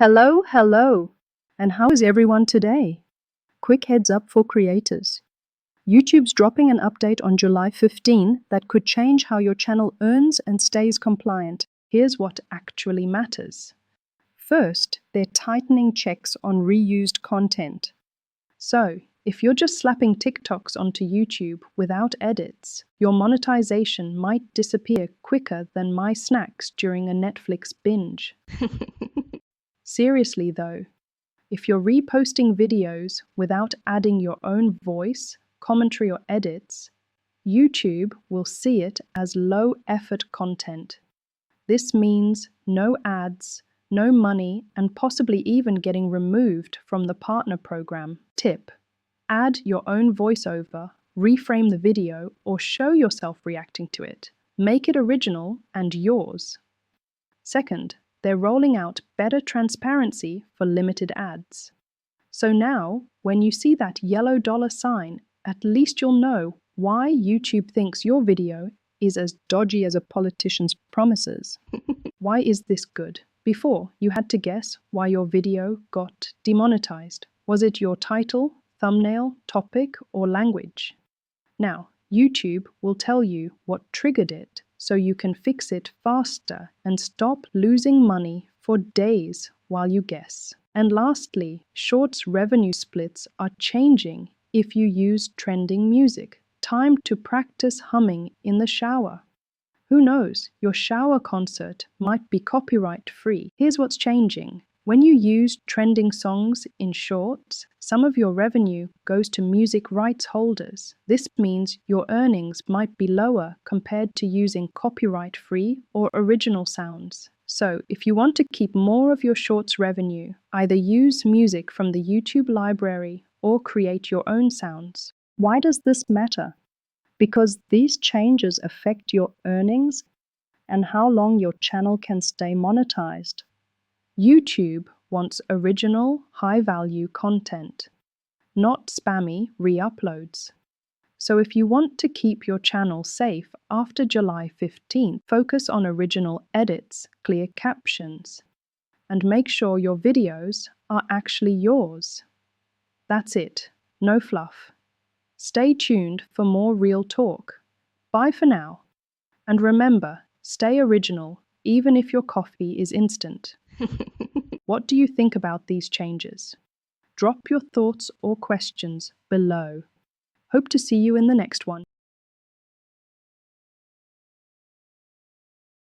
Hello, hello. And how is everyone today? Quick heads up for creators. YouTube's dropping an update on July 15 that could change how your channel earns and stays compliant. Here's what actually matters. First, they're tightening checks on reused content. So, if you're just slapping TikToks onto YouTube without edits, your monetization might disappear quicker than my snacks during a Netflix binge. Seriously though, if you're reposting videos without adding your own voice, commentary, or edits, YouTube will see it as low-effort content. This means no ads, no money, and possibly even getting removed from the partner program. Tip: add your own voiceover, reframe the video, or show yourself reacting to it. Make it original and yours. Second, they're rolling out better transparency for limited ads. So now, when you see that yellow dollar sign, at least you'll know why YouTube thinks your video is as dodgy as a politician's promises. Why is this good? Before, you had to guess why your video got demonetized. Was it your title, thumbnail, topic, or language? Now, YouTube will tell you what triggered it, so you can fix it faster and stop losing money for days while you guess. And lastly, Shorts revenue splits are changing if you use trending music. Time to practice humming in the shower. Who knows, your shower concert might be copyright-free. Here's what's changing. When you use trending songs in Shorts, some of your revenue goes to music rights holders. This means your earnings might be lower compared to using copyright-free or original sounds. So, if you want to keep more of your Shorts revenue, either use music from the YouTube library or create your own sounds. Why does this matter? Because these changes affect your earnings and how long your channel can stay monetized. YouTube wants original, high-value content, not spammy re-uploads. So if you want to keep your channel safe after July 15th, focus on original edits, clear captions, and make sure your videos are actually yours. That's it. No fluff. Stay tuned for more real talk. Bye for now. And remember, stay original even if your coffee is instant. What do you think about these changes? Drop your thoughts or questions below. Hope to see you in the next one.